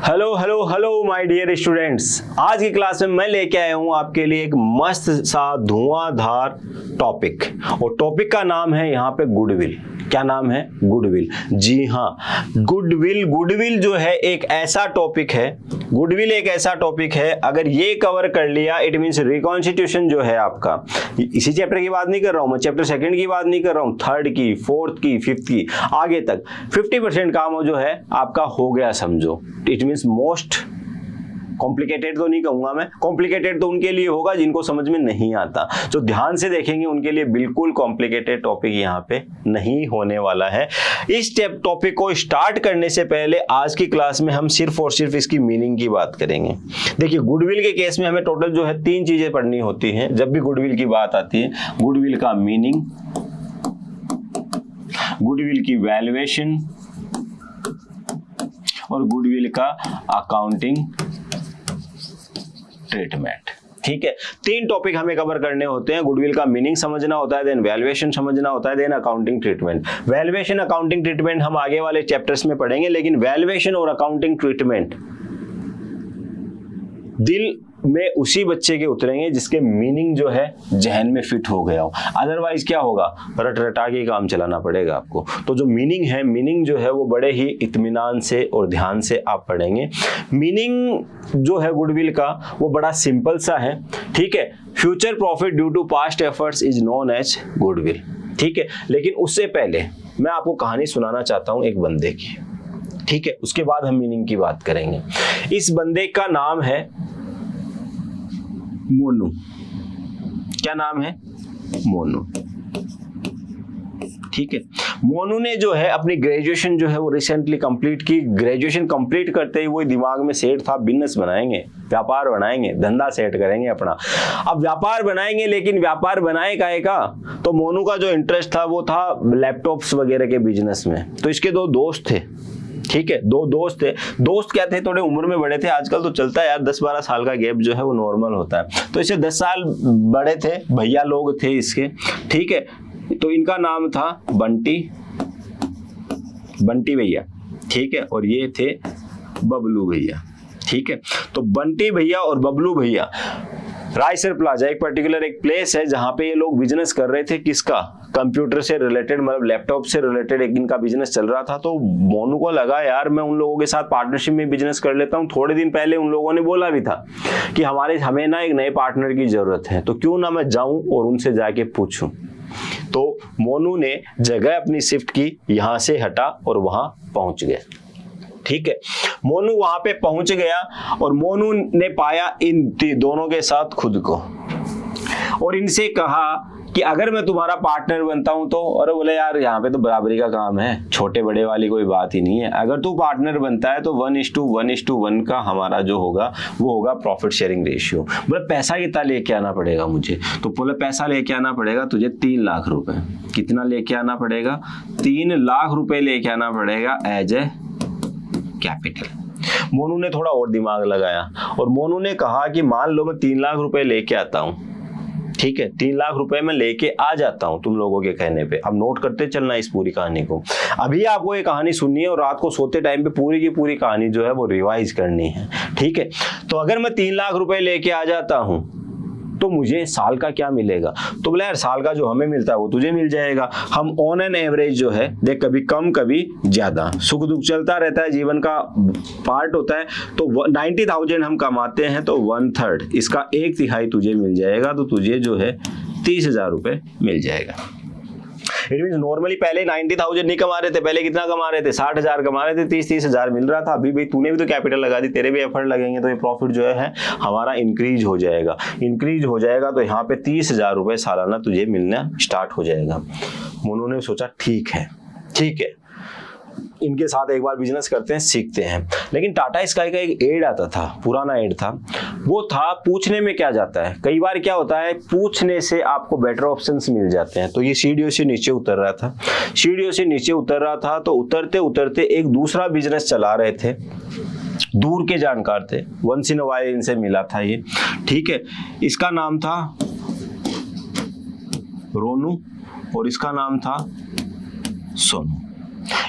Hello hello hello my dear students, आज की class में मैं लेके आया हूं आपके लिए एक मस्त सा धुआंधार टॉपिक। और टॉपिक का नाम है यहाँ पे गुडविल। क्या नाम है? गुडविल। जी हाँ, गुडविल जो है एक ऐसा टॉपिक है, गुडविल एक ऐसा टॉपिक है, अगर ये कवर कर लिया इट मींस रिकॉन्स्टिट्यूशन जो है आपका, इसी चैप्टर की बात नहीं कर रहा हूं मैं, चैप्टर सेकंड की बात नहीं कर रहा हूं, थर्ड की, फोर्थ की, फिफ्थ की, आगे तक 50% काम जो है आपका हो गया समझो। इट मींस मोस्ट कॉम्प्लिकेटेड तो नहीं कहूंगा मैं, कॉम्प्लिकेटेड तो उनके लिए होगा जिनको समझ में नहीं आता, जो ध्यान से देखेंगे उनके लिए बिल्कुल कॉम्प्लिकेटेड टॉपिक यहाँ पे नहीं होने वाला है। इस टॉपिक को स्टार्ट करने से पहले आज की क्लास में हम सिर्फ और सिर्फ इसकी मीनिंग की बात करेंगे। देखिए, गुडविल के केस में हमें टोटल जो है 3 चीजें पढ़नी होती हैं जब भी गुडविल की बात आती है। गुडविल का मीनिंग, गुडविल की वैल्यूएशन और गुडविल का अकाउंटिंग ट्रीटमेंट। ठीक है, 3 टॉपिक हमें कवर करने होते हैं। गुडविल का मीनिंग समझना होता है, देन वैल्यूएशन समझना होता है, then accounting treatment. Valuation accounting treatment हम आगे वाले चैप्टर्स में पढ़ेंगे, लेकिन वैल्यूएशन और अकाउंटिंग ट्रीटमेंट दिल में उसी बच्चे के उतरेंगे जिसके मीनिंग जो है जहन में फिट हो गया हो। अदरवाइज क्या होगा, रट रटा के काम चलाना पड़ेगा आपको। तो जो मीनिंग है, मीनिंग जो है वो बड़े ही इत्मीनान से और ध्यान से आप पढ़ेंगे। मीनिंग जो है गुडविल का वो बड़ा सिंपल सा है। ठीक है, future profit due to past efforts is known as goodwill. ठीक है, लेकिन उससे पहले मैं आपको कहानी सुनाना चाहता हूं एक बंदे की। ठीक है, उसके बाद हम मीनिंग की बात करेंगे। इस बंदे का नाम है मोनू। क्या नाम है? मोनू। ठीक है, मोनू ने जो है अपनी ग्रेजुएशन जो है वो रिसेंटली कंप्लीट की। ग्रेजुएशन कंप्लीट करते ही वो दिमाग में सेट था, बिजनेस बनाएंगे, व्यापार बनाएंगे, धंधा सेट करेंगे अपना। अब व्यापार बनाएंगे, लेकिन व्यापार बनाए काहे का? तो मोनू का जो इंटरेस्ट था वो था लैपटॉप्स वगैरह के बिजनेस में। तो इसके 2 दोस्त थे। ठीक है, 2 दोस्त थे। दोस्त क्या थे, थोड़े उम्र में बड़े थे। आजकल तो चलता है यार, 10-12 साल का गैप जो है वो नॉर्मल होता है। तो इससे 10 साल बड़े थे, भैया लोग थे इसके। ठीक है, तो इनका नाम था बंटी भैया। ठीक है, और ये थे बबलू भैया। ठीक है, तो बंटी भैया और बबलू भैया रायसर प्लाजा एक पर्टिकुलर एक प्लेस है जहां पे ये लोग बिजनेस कर रहे थे। किसका? कंप्यूटर से रिलेटेड, मतलब लैपटॉप से रिलेटेड एक इनका बिजनेस चल रहा था। तो मोनू को लगा यार मैं उन लोगों के साथ पार्टनरशिप में बिजनेस कर लेता हूं। थोड़े दिन पहले उन लोगों ने बोला भी था कि हमें ना एक नए पार्टनर की जरूरत है, तो क्यों ना मैं जाऊं और उनसे जाके पूछूं। तो मोनू ने जगह अपनी शिफ्ट की, यहां से हटा और वहां पहुंच गया। ठीक है, मोनू वहां पे पहुंच गया और मोनू ने पाया इन दोनों के साथ खुद को, और इनसे कहा कि अगर मैं तुम्हारा पार्टनर बनता हूं तो, और बोले यार यहाँ पे तो बराबरी का काम है, छोटे बड़े वाली कोई बात ही नहीं है। अगर तू पार्टनर बनता है तो 1:1:1 का हमारा जो होगा वो होगा प्रॉफिट शेयरिंग रेशियो। बोले पैसा कितना लेके आना पड़ेगा मुझे? तो बोले पैसा लेके आना पड़ेगा तुझे 3 लाख रुपए। कितना लेके आना पड़ेगा? 3 लाख रुपए लेके आना पड़ेगा एज ए कैपिटल। मोनू ने थोड़ा और दिमाग लगाया और मोनू ने कहा कि मान लो मैं 3 लाख रुपए लेके आता हूं। ठीक है, 3 लाख रुपए मैं लेके आ जाता हूं तुम लोगों के कहने पे। अब नोट करते चलना इस पूरी कहानी को। अभी आपको ये कहानी सुननी है और रात को सोते टाइम पे पूरी की पूरी कहानी जो है वो रिवाइज करनी है। ठीक है, तो अगर मैं 3 लाख रुपए लेके आ जाता हूं तो मुझे साल का क्या मिलेगा? तो बोले यार साल का जो हमें मिलता है वो तुझे मिल जाएगा। हम ऑन एन एवरेज जो है देख, कभी कम कभी ज्यादा, सुख दुख चलता रहता है, जीवन का पार्ट होता है। तो 90,000 हम कमाते हैं तो 1/3 इसका 1/3 तुझे मिल जाएगा। तो तुझे जो है 30,000 रुपए मिल जाएगा। इट मींस नॉर्मली पहले 90,000 नहीं कमा रहे थे, पहले कितना कमा रहे थे? 60,000 कमा रहे थे, 30,000 मिल रहा था। अभी भाई तूने भी तो कैपिटल लगा दी, तेरे भी एफर्ट लगेंगे तो ये प्रॉफिट जो है हमारा इंक्रीज हो जाएगा। इंक्रीज हो जाएगा तो यहाँ पे 30,000 रुपए सालाना तुझे मिलना स्टार्ट हो जाएगा। मोनू ने सोचा ठीक है इनके साथ एक बार बिजनेस करते हैं, सीखते हैं। लेकिन टाटा स्काई का एक एड आता था, पुराना एड था, वो था पूछने में क्या जाता है। कई बार क्या होता है, पूछने से आपको बेटर ऑप्शंस मिल जाते हैं। तो ये सीढ़ियों से नीचे उतर रहा था, तो उतरते उतरते एक दूसरा बिजनेस चला रहे थे, दूर के जानकार थे, वंस इन अ वाइल इनसे मिला था ये। ठीक है, इसका नाम था रोनू और इसका नाम था सोनू।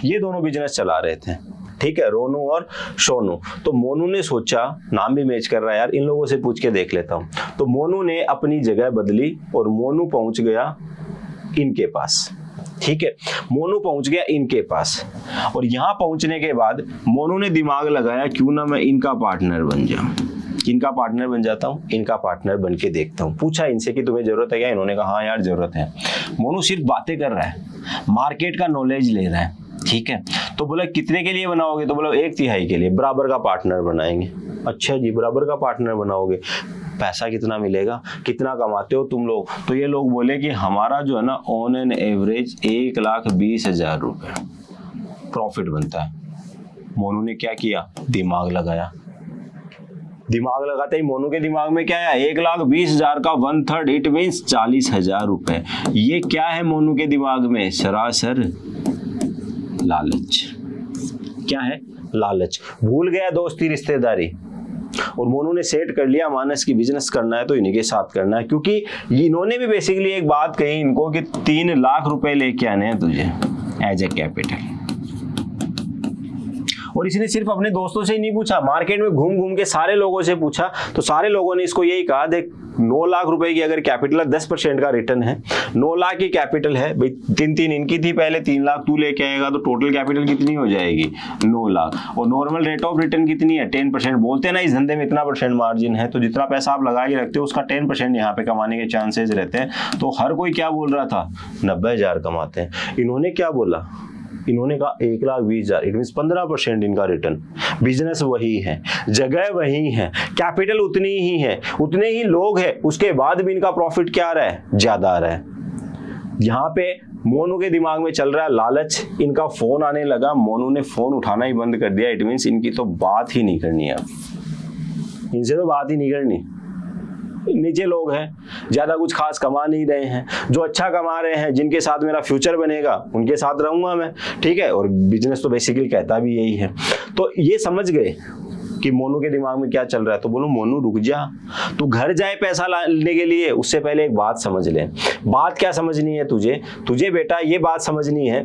ये दोनों बिजनेस चला रहे थे। ठीक है, रोनू और सोनू। तो मोनू ने सोचा, नाम भी मैच कर रहा है यार, इन लोगों से पूछ के देख लेता हूँ। तो मोनू ने अपनी जगह बदली और मोनू पहुंच गया इनके पास। ठीक है, मोनू पहुंच गया इनके पास, और यहां पहुंचने के बाद मोनू ने दिमाग लगाया, क्यों ना मैं इनका पार्टनर बन जाऊं। इनका पार्टनर बन जाता हूं, इनका पार्टनर बन के देखता हूं। पूछा इनसे कि तुम्हें जरूरत है क्या? इन्होंने कहा हाँ यार जरूरत है। मोनू सिर्फ बातें कर रहा है, मार्केट का नॉलेज ले रहा है। ठीक है, तो बोला कितने के लिए बनाओगे? तो बोला 1/3 के लिए, बराबर का पार्टनर बनाएंगे। अच्छा जी, बराबर का पार्टनर बनाओगे, पैसा कितना मिलेगा, कितना कमाते हो तुम लोग? तो ये लोग बोले कि हमारा जो है ना ऑन एन एवरेज 1,20,000 रुपये प्रॉफिट बनता है। मोनू ने क्या किया? दिमाग लगाया। दिमाग लगाते ही मोनू के दिमाग में क्या आया? 1,20,000 का 1/3 इट मीन्स 40,000 रुपए। ये क्या है मोनू के दिमाग में? सरासर लालच। क्या है? लालच। भूल गया दोस्ती रिश्तेदारी, और मोनू ने सेट कर लिया मानस की बिजनेस करना है तो इन्हीं के साथ करना है, क्योंकि इन्होंने भी बेसिकली एक बात कही इनको कि 3 लाख रुपए लेके आने हैं तुझे एज ए कैपिटल। और इसने सिर्फ अपने दोस्तों से ही नहीं पूछा, मार्केट में घूम घूम के सारे लोगों से पूछा, तो सारे लोगों ने इसको यही कहा, देख 9 लाख रुपए की अगर कैपिटल है, 10% का रिटर्न है, 9 लाख की कैपिटल है भाई, 3 इनकी थी पहले, 3 लाख तू लेके आएगा तो टोटल कैपिटल कितनी हो जाएगी? 9 लाख। और नॉर्मल रेट ऑफ रिटर्न कितनी है? 10%। बोलते हैं ना इस धंधे में इतना परसेंट मार्जिन है, तो जितना पैसा आप लगा के रखते हो उसका 10% यहाँ पे कमाने के चांसेस रहते हैं। तो हर कोई क्या बोल रहा था? 90,000 कमाते हैं। इन्होंने क्या बोला? इन्होंने कहा 1,20,000, इट मीन्स 15% इनका रिटर्न। बिजनेस वही है, जगह वही है, कैपिटल उतनी ही है, उतने ही लोग हैं, उसके बाद भी इनका प्रॉफिट क्या आ रहा है? ज्यादा आ रहा है। यहाँ पे मोनू के दिमाग में चल रहा है लालच। इनका फोन आने लगा, मोनू ने फोन उठाना ही बंद कर दिया। इट मीन्स इनकी तो बात ही नहीं करनी है, इनसे तो बात ही नहीं करनी। नीचे लोग हैं, ज्यादा कुछ खास कमा नहीं रहे हैं, जो अच्छा कमा रहे हैं, जिनके साथ मेरा फ्यूचर बनेगा उनके साथ रहूंगा मैं। ठीक है, और बिजनेस तो बेसिकली कहता भी यही है। तो ये समझ गए कि मोनू के दिमाग में क्या चल रहा है। तो बोलो मोनू रुक जा, तू घर जाए पैसा लाने के लिए, उससे पहले एक बात समझ ले। बात क्या समझनी है तुझे बेटा? ये बात समझनी है,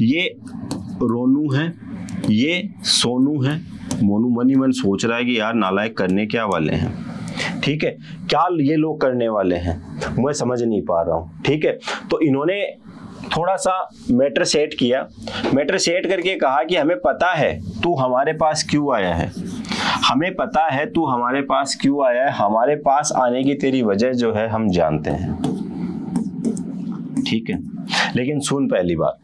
ये रोनू है, ये सोनू है। मोनू मन ही मन सोच रहा है कि यार नालायक करने क्या वाले हैं। ठीक है, क्या ये लोग करने वाले हैं मैं समझ नहीं पा रहा हूँ। ठीक है, तो इन्होंने थोड़ा सा मैटर सेट किया। मैटर सेट करके कहा कि हमें पता है तू हमारे पास क्यों आया है, हमें पता है तू हमारे पास क्यों आया है, हमारे पास आने की तेरी वजह जो है हम जानते हैं। ठीक है, लेकिन सुन पहली बात,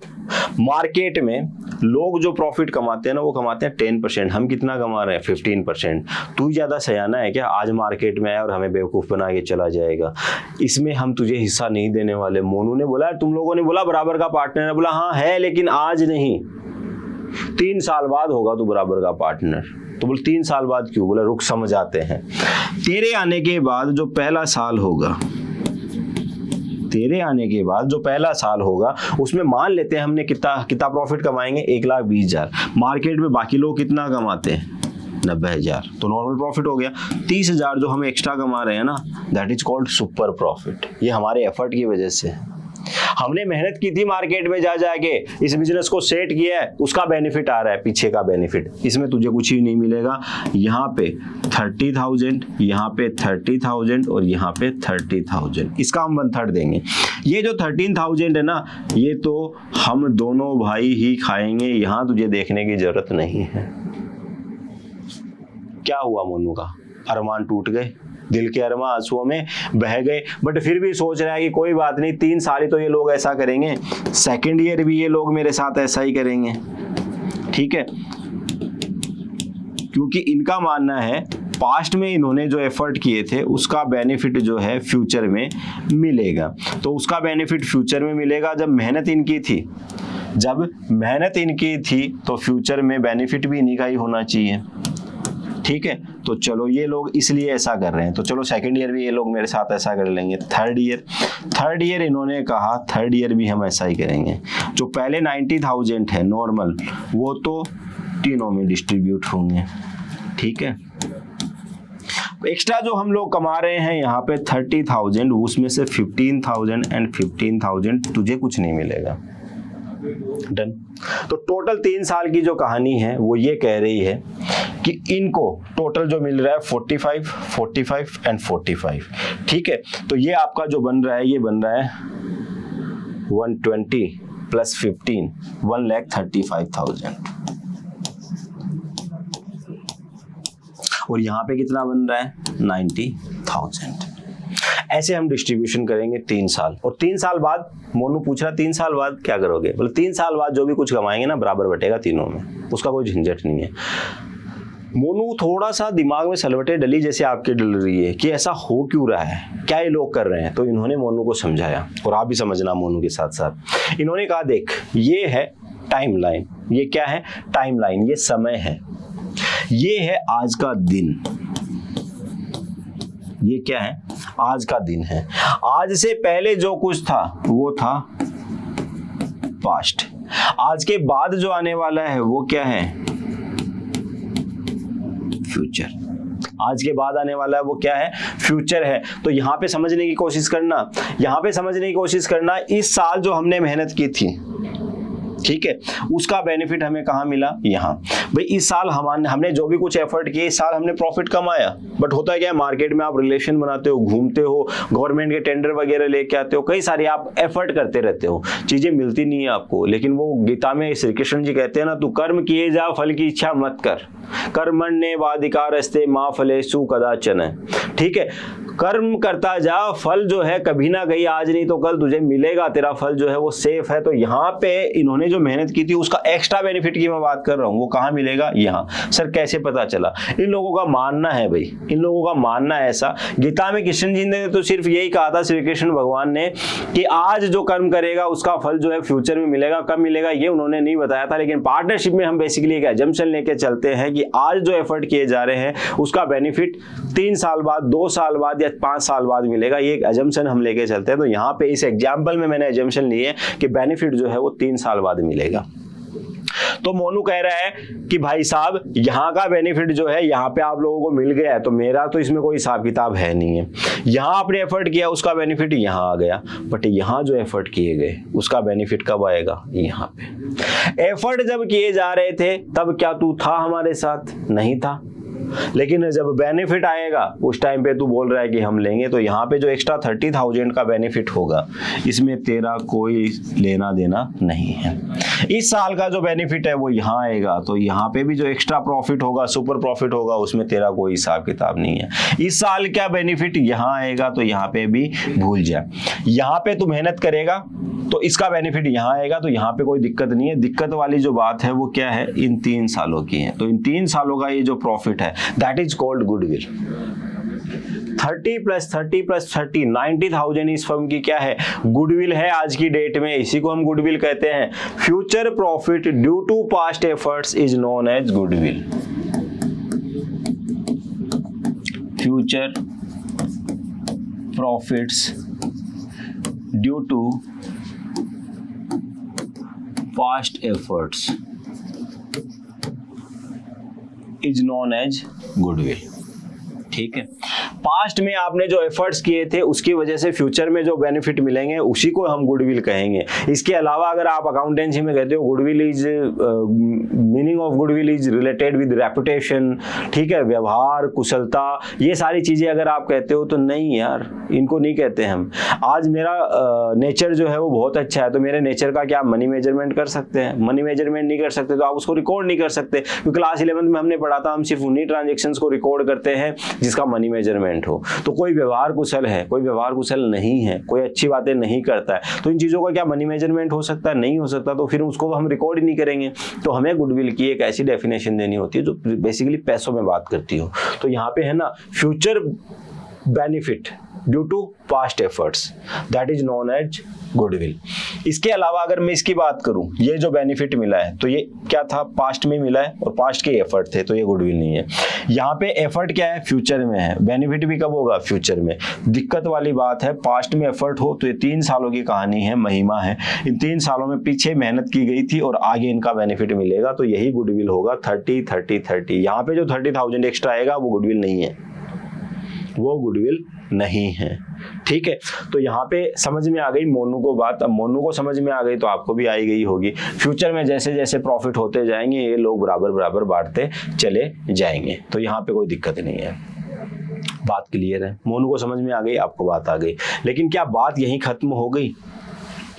मार्केट में लोग जो प्रॉफिट कमाते हैं ना वो कमाते हैं 10%, हम कितना कमा रहे हैं? 15%। तू ज्यादा सयाना है क्या? आज मार्केट में आया और हमें बेवकूफ बना के चला जाएगा, इसमें हम तुझे हिस्सा नहीं देने वाले। मोनू ने बोला तुम लोगों ने बोला बराबर का पार्टनर है, बोला हाँ है लेकिन आज नहीं, 3 साल बाद होगा तू बराबर का पार्टनर। तो बोल 3 साल बाद क्यों? बोला रुक समझ आते हैं। तेरे आने के बाद जो पहला साल होगा, तेरे आने के बाद जो पहला साल होगा उसमें मान लेते हैं हमने कितना प्रॉफिट कमाएंगे? 1,20,000। मार्केट में बाकी लोग कितना कमाते हैं? 90,000। तो नॉर्मल प्रॉफिट हो गया। 30,000 जो हम एक्स्ट्रा कमा रहे हैं ना, that is called super profit. ये हमारे एफर्ट की वजह से, हमने मेहनत की थी मार्केट में जाके, इस बिजनेस को सेट किया है, उसका बेनिफिट आ रहा है, पीछे का बेनिफिट। इसमें तुझे कुछ ही नहीं मिलेगा। यहाँ पे 30,000, यहाँ पे 30,000 और यहाँ पे 30,000, इसका हम 1/3 देंगे। ये जो 13,000 है ना, ये तो हम दोनों भाई ही खाएंगे, यहाँ तुझे देखने की जरूरत नहीं है। क्या हुआ मोनू का? अरमान टूट गए, दिल के अरमान आंसुओं में बह गए, बट फिर भी सोच रहा है कि कोई बात नहीं, 3 साल ही तो ये लोग ऐसा करेंगे, सेकेंड ईयर भी ये लोग मेरे साथ ऐसा ही करेंगे। ठीक है, क्योंकि इनका मानना है पास्ट में इन्होंने जो एफर्ट किए थे उसका बेनिफिट जो है फ्यूचर में मिलेगा। तो उसका बेनिफिट फ्यूचर में मिलेगा जब मेहनत इनकी थी, जब मेहनत इनकी थी तो फ्यूचर में बेनिफिट भी इन्हीं का ही होना चाहिए। ठीक है, तो चलो ये लोग इसलिए ऐसा कर रहे हैं, तो चलो सेकंड ईयर भी ये लोग मेरे साथ ऐसा कर लेंगे। थर्ड ईयर इन्होंने कहा थर्ड ईयर भी हम ऐसा ही करेंगे। जो पहले 90,000 है नॉर्मल, वो तो तीनों में डिस्ट्रीब्यूट होंगे। ठीक है, एक्स्ट्रा जो हम लोग कमा रहे हैं यहाँ पे 30,000, उसमें से 15,000 एंड 15,000 तुझे कुछ नहीं मिलेगा। डन। तो टोटल 3 साल की जो कहानी है वो ये कह रही है कि इनको टोटल जो मिल रहा है 45, 45 एंड 45, ठीक है। तो ये आपका जो बन रहा है ये बन रहा है 120 प्लस 15, 1,35,000। और यहाँ पे कितना बन रहा है 90,000। ऐसे हम डिस्ट्रीब्यूशन करेंगे 3 साल। और 3 साल बाद मोनू पूछ रहा 3 साल बाद क्या करोगे? बोले 3 साल बाद जो भी कुछ कमाएंगे ना बराबर बटेगा तीनों में, उसका कोई झंझट नहीं है। मोनू थोड़ा सा दिमाग में सलवटे डली जैसे आपके डल रही है कि ऐसा हो क्यों रहा है, क्या ये लोग कर रहे हैं। तो इन्होंने मोनू को समझाया और आप भी समझना मोनू के साथ साथ। इन्होंने कहा देख ये है टाइमलाइन, ये क्या है टाइमलाइन, ये समय है, ये है आज का दिन, ये क्या है आज का दिन है। आज से पहले जो कुछ था वो था पास्ट, आज के बाद जो आने वाला है वो क्या है फ्यूचर, आज के बाद आने वाला है वो क्या है फ्यूचर है। तो यहाँ पे समझने की कोशिश करना, यहाँ पे समझने की कोशिश करना इस साल जो हमने मेहनत की थी, ठीक है, उसका बेनिफिट हमें कहाँ मिला यहाँ। भाई इस साल हमने जो भी कुछ एफर्ट किए, इस साल हमने प्रॉफिट कमाया। बट होता है क्या है मार्केट में आप रिलेशन बनाते हो, घूमते हो, गवर्नमेंट के टेंडर वगैरह लेके आते हो, कई सारी आप एफर्ट करते रहते हो, चीजें मिलती नहीं है आपको। लेकिन वो गीता में श्री कृष्ण जी कहते हैं ना, तू कर्म किए जा फल की इच्छा मत कर, कर्मण्येवाधिकारस्ते मा फलेषु कदाचन, ठीक है। कर्म करता जा, फल जो है कभी ना कहीं आज नहीं तो कल तुझे मिलेगा, तेरा फल जो है वो सेफ है। तो यहाँ पे इन्होंने जो मेहनत की थी उसका एक्स्ट्रा बेनिफिट की मैं बात कर रहा हूँ, वो कहाँ मिलेगा यहाँ। सर कैसे पता चला? इन लोगों का मानना है भाई, इन लोगों का मानना है ऐसा। गीता में कृष्ण जी ने तो सिर्फ यही कहा था, श्री कृष्ण भगवान ने, कि आज जो कर्म करेगा उसका फल जो है फ्यूचर में मिलेगा। कब मिलेगा ये उन्होंने नहीं बताया था। लेकिन पार्टनरशिप में हम बेसिकली एक एजम्पशन लेके चलते हैं कि आज जो एफर्ट किए जा रहे हैं उसका बेनिफिट 3 साल बाद, 2 साल बाद या 5 साल बाद मिलेगा। ये एक एजम्पशन हम लेके चलते हैं। तो यहाँ पे इस एग्जाम्पल में मैंने एजम्पशन ली है कि बेनिफिट जो है वो 3 साल बाद मिलेगा। तो मोनू कह रहा है कि भाई साहब यहाँ का बेनिफिट जो है यहाँ पे आप लोगों को मिल गया है, तो मेरा तो इसमें कोई हिसाब किताब है नहीं है। यहाँ आपने एफर्ट किया उसका बेनिफिट यहाँ आ गया, बट यहाँ जो एफर्ट किए गए उसका बेनिफिट कब आएगा? यहाँ पे। एफर्ट जब किए जा रहे थे तब क्या तू था हमारे साथ? नहीं था। लेकिन जब बेनिफिट आएगा उस टाइम पे तू बोल रहा है कि हम लेंगे। तो यहाँ पे जो एक्स्ट्रा 30,000 का बेनिफिट होगा इसमें तेरा कोई लेना देना नहीं है। इस साल का जो बेनिफिट है वो यहाँ आएगा, तो यहाँ पे भी जो एक्स्ट्रा प्रॉफिट होगा, सुपर प्रॉफिट होगा, उसमें तेरा कोई हिसाब किताब नहीं है। इस साल क्या बेनिफिट यहाँ आएगा, तो यहाँ पे भी भूल जा। यहाँ पे तू मेहनत करेगा तो इसका बेनिफिट यहाँ आएगा, तो यहाँ पे कोई दिक्कत नहीं है। दिक्कत वाली जो बात है वो क्या है, इन 3 सालों की है। तो इन 3 सालों का ये जो प्रॉफिट है दैट इज कॉल्ड गुडविल। 30 + 30 + 30 90,000 इस फर्म की क्या है गुडविल है आज की डेट में। इसी को हम गुडविल कहते हैं। Future profit due to past efforts is known as goodwill. Future profits due to past efforts is known as goodwill। ठीक है, पास्ट में आपने जो एफर्ट्स किए थे उसकी वजह से फ्यूचर में जो बेनिफिट मिलेंगे उसी को हम गुडविल कहेंगे। इसके अलावा अगर आप अकाउंटेंसी में कहते हो goodwill is meaning of goodwill is related with reputation, ठीक है, व्यवहार, कुशलता, ये सारी चीजें अगर आप कहते हो तो नहीं यार, इनको नहीं कहते हम। आज मेरा नेचर जो है वो बहुत अच्छा है, तो मेरे नेचर का क्या आप मनी मेजरमेंट कर सकते हैं? मनी मेजरमेंट नहीं कर सकते तो आप उसको रिकॉर्ड नहीं कर सकते, क्योंकि क्लास 11 में हमने पढ़ा था हम सिर्फ उन्हीं ट्रांजेक्शन्स को रिकॉर्ड करते हैं जिसका मनी मेजरमेंट हो। तो कोई व्यवहार कुशल है, कोई व्यवहार कुशल नहीं है, कोई अच्छी बातें नहीं करता है, तो इन चीजों का क्या मनी मेजरमेंट हो सकता है? नहीं हो सकता। तो फिर उसको हम रिकॉर्ड ही नहीं करेंगे। तो हमें गुडविल की एक ऐसी डेफिनेशन देनी होती है जो बेसिकली पैसों में बात करती हो। तो यहाँ पे है ना future benefit due to past efforts that is known as goodwill. इसके अलावा अगर मैं इसकी बात करूं, ये जो बेनिफिट मिला है तो ये क्या था, पास्ट में मिला है और पास्ट के एफर्ट थे, तो ये गुडविल नहीं है। यहाँ पे एफर्ट क्या है, फ्यूचर में है, बेनिफिट भी कब होगा, फ्यूचर में। दिक्कत वाली बात है, पास्ट में एफर्ट हो तो ये 3 सालों की कहानी है, महिमा है। इन 3 सालों में पीछे मेहनत की गई थी और आगे इनका बेनिफिट मिलेगा, तो यही गुडविल होगा। 30 30 30। यहाँ पे जो 30,000 एक्स्ट्रा आएगा वो गुडविल नहीं है। वो गुडविल नहीं है। ठीक है, तो यहाँ पे समझ में आ गई मोनू को बात। अब मोनू को समझ में आ गई तो आपको भी आई गई होगी। फ्यूचर में जैसे जैसे प्रॉफिट होते जाएंगे ये लोग बराबर बराबर बांटते चले जाएंगे, तो यहाँ पे कोई दिक्कत नहीं है। बात क्लियर है, मोनू को समझ में आ गई, आपको बात आ गई। लेकिन क्या बात यहीं खत्म हो गई?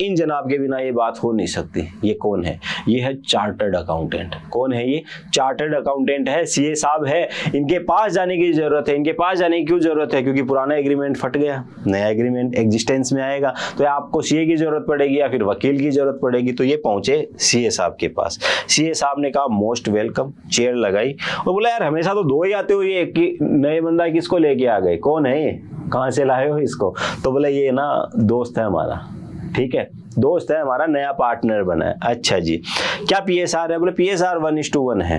इन जनाब के बिना ये बात हो नहीं सकती। ये कौन है? ये है चार्टर्ड अकाउंटेंट। कौन है ये? चार्टर्ड अकाउंटेंट है, सीए साहब है। इनके पास जाने की जरूरत है। इनके पास जाने की क्यों जरूरत है? क्योंकि पुराना एग्रीमेंट फट गया, नया एग्रीमेंट एग्जिस्टेंस में आएगा, तो आपको सीए की जरूरत पड़ेगी या फिर वकील की जरूरत पड़ेगी। तो ये पहुंचे सीए साहब के पास। सीए साहब ने कहा मोस्ट वेलकम, चेयर लगाई और बोला यार हमेशा तो दो ही आते हो, ये नए बंदा किसको लेके आ गए? कौन है ये? कहाँ से लाए हो इसको? तो बोला ये ना दोस्त है हमारा। ठीक है, दोस्त है हमारा, नया पार्टनर बना है। अच्छा जी, क्या पीएसआर है? बोले पीएसआर 1:1 है,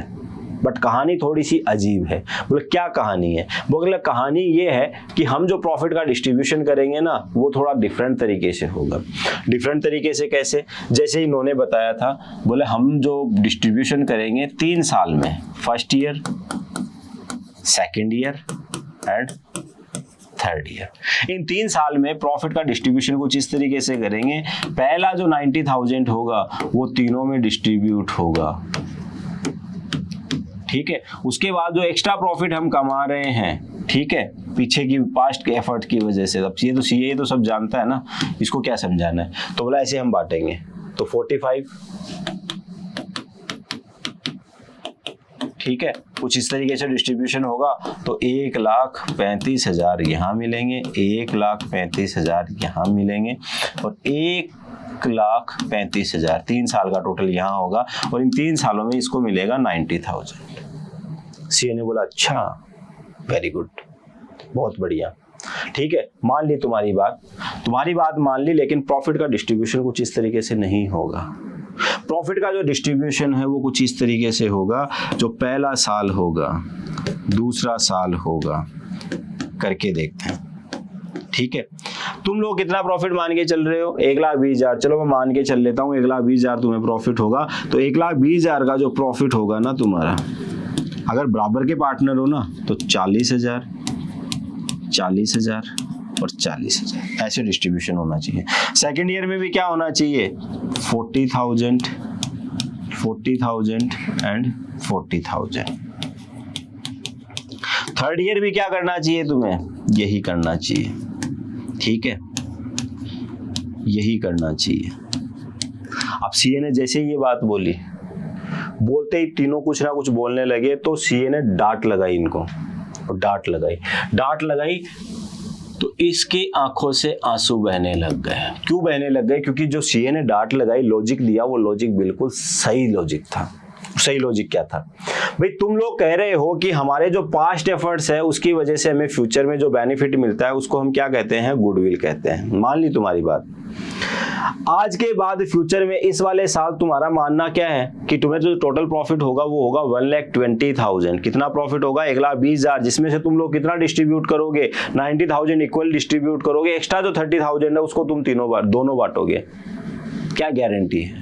बट कहानी थोड़ी सी अजीब है। बोले क्या कहानी है? बोले कहानी ये है कि हम जो प्रॉफिट का डिस्ट्रीब्यूशन करेंगे ना वो थोड़ा डिफरेंट तरीके से होगा। डिफरेंट तरीके से कैसे? जैसे इन्होंने बताया था, बोले हम जो डिस्ट्रीब्यूशन करेंगे 3 साल में, first year, second year and third year. इन 3 साल में प्रॉफिट का डिस्ट्रीब्यूशन कुछ इस तरीके से करेंगे। पहला जो 90,000 होगा वो तीनों में डिस्ट्रीब्यूट होगा। ठीक है, उसके बाद जो एक्स्ट्रा प्रॉफिट हम कमा रहे हैं, ठीक है, पीछे की पास्ट के एफर्ट की वजह से, अब ये तो सीए तो सब जानता है ना, इसको क्या समझाना है। तो बोला ऐसे हम बांटेंगे, तो 45, ठीक है, कुछ इस तरीके से डिस्ट्रीब्यूशन होगा। तो 1,35,000 यहाँ मिलेंगे, 1,35,000 यहाँ मिलेंगे और 1,35,000 3 साल का टोटल यहाँ होगा और इन 3 सालों में इसको मिलेगा 90,000। सीए ने बोला अच्छा, वेरी गुड, बहुत बढ़िया। ठीक है, मान ली तुम्हारी बात मान ली, लेकिन प्रॉफिट का डिस्ट्रीब्यूशन कुछ इस तरीके से नहीं होगा। प्रॉफिट का जो डिस्ट्रीब्यूशन है वो कुछ इस तरीके से होगा, जो पहला साल होगा, दूसरा साल होगा, करके देखते हैं। ठीक है, तुम लोग कितना प्रॉफिट मान के चल रहे हो? 1,20,000। चलो मैं मान के चल लेता हूँ 1,20,000 तुम्हें प्रॉफिट होगा। तो 1,20,000 का जो प्रॉफिट होगा ना तुम्हारा, अगर बराबर के पार्टनर हो ना तो 40,000, 40,000 और 40,000, ऐसे डिस्ट्रीब्यूशन होना चाहिए। सेकेंड ईयर में भी क्या होना चाहिए? 40,000, 40,000 एंड 40,000। थर्ड ईयर भी क्या करना चाहिए तुम्हें? यही करना चाहिए। ठीक है, यही करना चाहिए। अब सीए ने जैसे ही ये बात बोली, बोलते ही तीनों कुछ ना कुछ बोलने लगे, तो सीए ने डांट लगाई इनको, और डांट लगाई तो इसकी आंखों से आंसू बहने लग गए। क्यों बहने लग गए? क्योंकि जो सीए ने डांट लगाई, लॉजिक दिया, वो लॉजिक बिल्कुल सही लॉजिक था। सही लॉजिक क्या था भाई? तुम लोग कह रहे हो कि हमारे जो पास्ट एफर्ट्स है उसकी वजह से हमें फ्यूचर में जो बेनिफिट मिलता है उसको हम क्या कहते हैं? गुडविल कहते हैं। मान ली तुम्हारी बात। आज के बाद फ्यूचर में इस वाले साल तुम्हारा मानना क्या है कि तुम्हें जो टोटल प्रॉफिट होगा वो होगा 1,20,000। कितना प्रॉफिट होगा? 1,20,000, जिसमें से तुम लोग कितना डिस्ट्रीब्यूट करोगे? 90,000 इक्वल डिस्ट्रीब्यूट करोगे। एक्स्ट्रा जो 30,000 है उसको तुम दोनों बांटोगे। क्या गारंटी है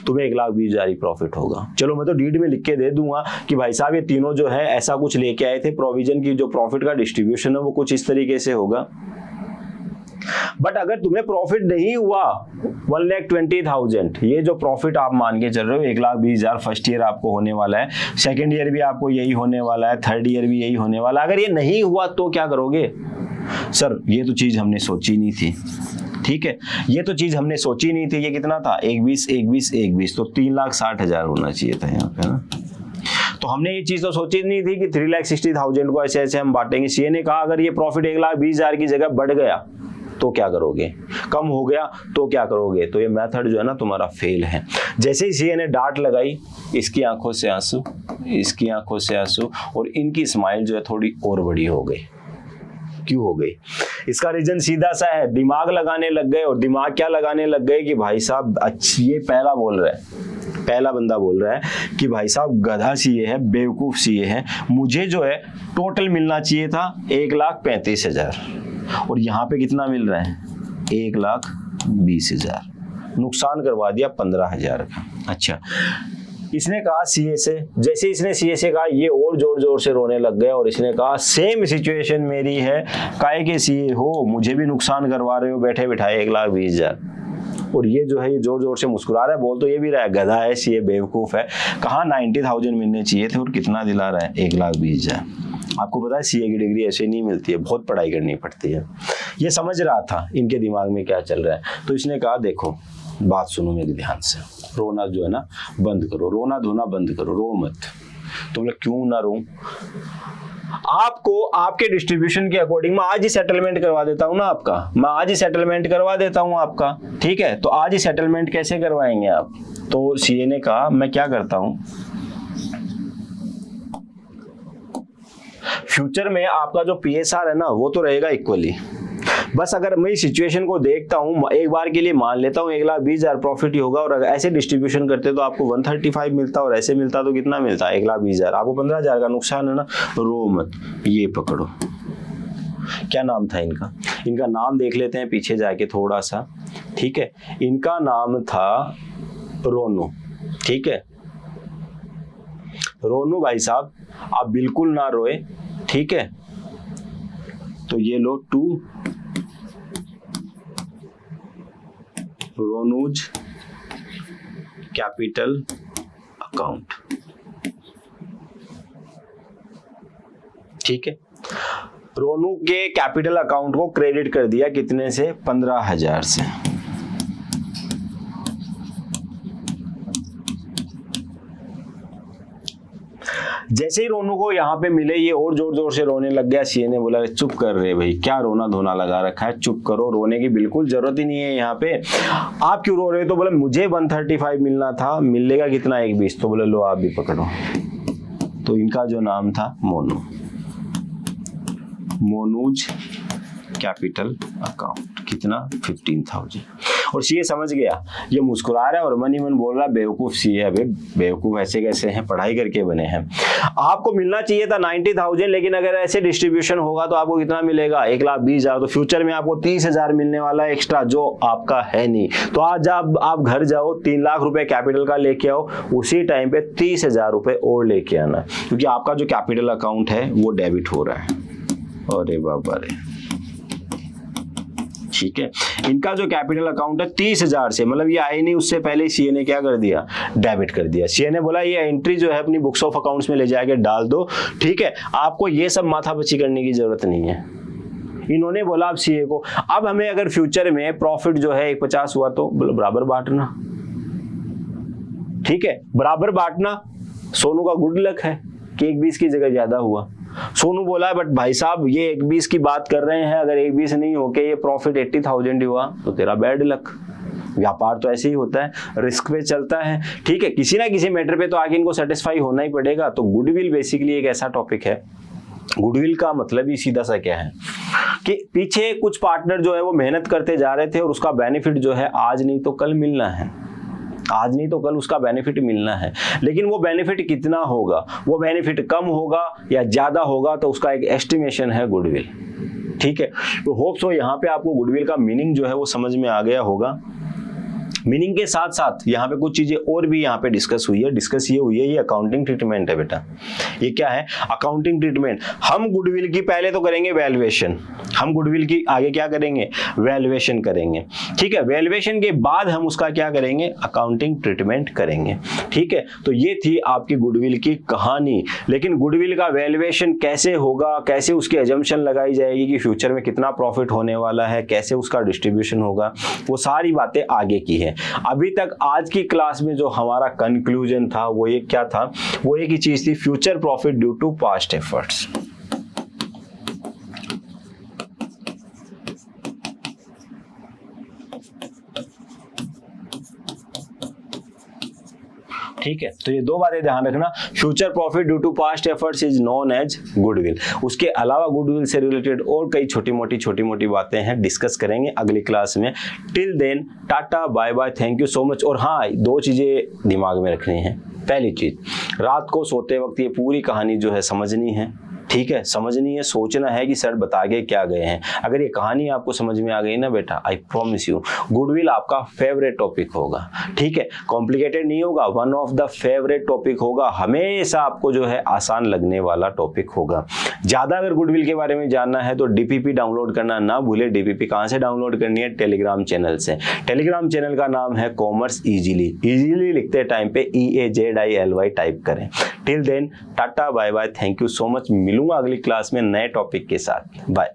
तुम्हें 1,20,000 ही प्रॉफिट होगा? चलो मैं तो डीड में लिख के दे दूंगा कि भाई साहब ये तीनों जो है ऐसा कुछ लेके आए थे, प्रोविजन की जो प्रॉफिट का डिस्ट्रीब्यूशन है वो कुछ इस तरीके से होगा। बट अगर तुम्हें प्रॉफिट नहीं हुआ 1,20,000, ये जो प्रॉफिट आप मान के चल रहे हो 1,20,000 फर्स्ट ईयर आपको होने वाला है, सेकेंड ईयर भी आपको यही होने वाला है, थर्ड ईयर भी यही होने वाला है, अगर ये नहीं हुआ तो क्या करोगे? सर ये तो चीज हमने सोची नहीं थी। ठीक है, ये तो चीज हमने सोची नहीं थी। ये कितना था? 1,20,000 तो 3,60,000 होना चाहिए था यहाँ पे ना। तो हमने ये चीज तो सोची नहीं थी कि 3,60,000 को ऐसे ऐसे हम बांटेंगे। सीए ने कहा अगर ये प्रॉफिट 1,20,000 की जगह बढ़ गया तो क्या करोगे? कम हो गया तो क्या करोगे? तो ये मेथड जो है ना तुम्हारा फेल है। जैसे ही सीए ने डांट लगाई, इसकी आंखों से आंसू, इसकी आंखों से आंसू, और इनकी स्माइल जो है थोड़ी और बड़ी हो गई। क्यों हो गई? इसका रीजन सीधा सा है, दिमाग लगाने लग गए। और दिमाग क्या लगाने लग गए कि भाई साहब ये पहला बोल रहा है, पहला बंदा बोल रहा है कि भाई साहब गधा सीए है, बेवकूफ सीए है, मुझे जो है टोटल मिलना चाहिए था 1,35,000 और यहाँ पे कितना मिल रहा है? 1,20,000। नुकसान करवा दिया 15,000 का। अच्छा, इसने कहा सीए से, जैसे इसने सीए से कहा ये और जोर जोर से रोने लग गया और इसने कहा सेम सिचुएशन मेरी है, काहे के सीए हो, मुझे भी नुकसान करवा रहे हो बैठे बिठाए 1,20,000। और ये जो है ये जोर जोर से मुस्कुरा रहा है, बोल तो ये भी रहा है गधा है सीए, बेवकूफ है, कहाँ 90,000 मिलने चाहिए थे और कितना दिला रहा है 1,20,000। आपको पता है सीए की डिग्री ऐसे नहीं मिलती है, बहुत पढ़ाई करनी पड़ती है। ये समझ रहा था इनके दिमाग में क्या चल रहा है, तो इसने कहा देखो बात सुनो मेरी ध्यान से, रोना जो है ना बंद करो, रोना धोना बंद करो, रो मत। तो बोले क्यों ना रो, आपको आपके डिस्ट्रीब्यूशन के अकॉर्डिंग मैं आज ही सेटलमेंट करवा देता हूं ना आपका, मैं आज ही सेटलमेंट करवा देता हूं आपका, ठीक है। तो आज ही सेटलमेंट कैसे करवाएंगे आप, तो सीए ने कहा मैं क्या करता हूं, फ्यूचर में आपका जो पीएसआर है ना वो तो रहेगा इक्वली, बस अगर मैं इस सिचुएशन को देखता हूं एक बार के लिए मान लेता हूं 1,20,000 प्रॉफिट ही होगा, और अगर ऐसे डिस्ट्रीब्यूशन करते तो आपको 135 मिलता और ऐसे मिलता तो कितना मिलता 1,20,000, आपको 15,000 का नुकसान है ना। रो मत, ये पकड़ो। क्या नाम था इनका, इनका नाम देख लेते हैं पीछे जाके थोड़ा सा, ठीक है। इनका नाम था रोनू, ठीक है। रोनू भाई साहब आप बिल्कुल ना रोए, ठीक है। तो ये लो 2 रोनूज कैपिटल अकाउंट, ठीक है। रोनू के कैपिटल अकाउंट को क्रेडिट कर दिया कितने से, 15,000 से। जैसे ही रोनू को यहाँ पे मिले ये और जोर जोर से रोने लग गया। सीए ने बोला चुप कर रहे भाई, क्या रोना धोना लगा रखा है, चुप करो, रोने की बिल्कुल जरूरत ही नहीं है यहाँ पे, आप क्यों रो रहे हो। तो बोला मुझे 135 मिलना था, मिलेगा कितना 1,20। तो बोले लो आप भी पकड़ो। तो इनका जो नाम था मोनू, मोनूज कैपिटल अकाउंट, कितना 15,000। और सीए समझ गया, ये मुस्कुरा रहा है और मन ही मन बोल रहा है बेवकूफ सीए, अबे बेवकूफ ऐसे कैसे हैं, पढ़ाई करके बने हैं। आपको मिलना चाहिए था 90,000, लेकिन अगर ऐसे डिस्ट्रीब्यूशन होगा तो आपको कितना मिलेगा 1,20,000। तो फ्यूचर में आपको 30,000 मिलने वाला है एक्स्ट्रा, जो आपका है नहीं। तो आज आप घर जाओ 3 लाख रुपए कैपिटल का लेके आओ, उसी टाइम पे 30,000 रुपए और लेके आना, क्योंकि आपका जो कैपिटल अकाउंट है वो डेबिट हो रहा है। अरे बाबा रे, ठीक है। इनका जो कैपिटल अकाउंट है 30,000 से, मतलब ये आए नहीं उससे पहले सीए ने क्या कर दिया, डेबिट कर दिया। सीए ने बोला ये एंट्री जो है अपनी बुक्स ऑफ अकाउंट्स में ले जाके डाल दो, ठीक है। आपको ये सब माथापच्ची करने की जरूरत नहीं है। इन्होंने बोला अब सीए को, अब हमें अगर फ्यूचर में प्रॉफिट जो है 150 हुआ तो बराबर बांटना, ठीक है, बराबर बांटना। सोनू का गुड लक है कि 1,20 की जगह ज्यादा हुआ। सोनू बोला बट भाई साहब ये 1,20 की बात कर रहे हैं, अगर 1,20 नहीं होके ये प्रॉफिट 80,000 हुआ तो तेरा बैड लक। व्यापार तो ऐसे ही होता है, रिस्क पे चलता है, ठीक है। किसी ना किसी मैटर पे तो आगे इनको सेटिस्फाई होना ही पड़ेगा। तो गुडविल बेसिकली एक ऐसा टॉपिक है, गुडविल का मतलब ही सीधा सा क्या है कि पीछे कुछ पार्टनर जो है वो मेहनत करते जा रहे थे और उसका बेनिफिट जो है आज नहीं तो कल मिलना है, आज नहीं तो कल उसका बेनिफिट मिलना है। लेकिन वो बेनिफिट कितना होगा, वो बेनिफिट कम होगा या ज्यादा होगा, तो उसका एक एस्टिमेशन है गुडविल, ठीक है। तो होप सो यहाँ पे आपको गुडविल का मीनिंग जो है वो समझ में आ गया होगा। मीनिंग के साथ साथ यहाँ पे कुछ चीजें और भी यहाँ पे डिस्कस हुई है। डिस्कस ये हुई है, ये अकाउंटिंग ट्रीटमेंट है बेटा। ये क्या है, अकाउंटिंग ट्रीटमेंट। हम गुडविल की पहले तो करेंगे वैल्यूएशन, हम गुडविल की आगे क्या करेंगे, वैल्यूएशन करेंगे, ठीक है। वैल्यूएशन के बाद हम उसका क्या करेंगे, अकाउंटिंग ट्रीटमेंट करेंगे, ठीक है। तो ये थी आपकी गुडविल की कहानी। लेकिन गुडविल का वैल्यूएशन कैसे होगा, कैसे उसकी अजम्पशन लगाई जाएगी कि फ्यूचर में कितना प्रॉफिट होने वाला है, कैसे उसका डिस्ट्रीब्यूशन होगा, वो सारी बातें आगे की है। अभी तक आज की क्लास में जो हमारा कंक्लूजन था वो ये क्या था, वो एक ही चीज थी, future profit due to past efforts. ठीक है। तो ये दो बातें ध्यान रखना, future profit due to past efforts is known as goodwill. उसके अलावा गुडविल से रिलेटेड और कई छोटी मोटी बातें हैं, डिस्कस करेंगे अगली क्लास में। Till then tata bye bye, thank you so much. और हाँ, 2 चीजें दिमाग में रखनी है। पहली चीज, रात को सोते वक्त ये पूरी कहानी जो है समझनी है, ठीक है, समझनी है, सोचना है कि सर बता के क्या गए हैं। अगर ये कहानी आपको समझ में आ गई ना बेटा, आई प्रॉमिस यू गुडविल आपका फेवरेट टॉपिक होगा। ठीक है, कॉम्प्लिकेटेड नहीं होगा, one of the favourite topic होगा, हमेशा आपको जो है आसान लगने वाला टॉपिक होगा। ज्यादा अगर गुडविल के बारे में जानना है तो डीपीपी डाउनलोड करना ना भूले। डीपीपी कहां से डाउनलोड करनी है? टेलीग्राम चैनल से। टेलीग्राम चैनल का नाम है कॉमर्स इजीली। इजीली लिखते टाइम पे EAZILY टाइप करें। Till then tata bye bye, thank you so much. मिलूंगा अगली क्लास में नए टॉपिक के साथ। बाय।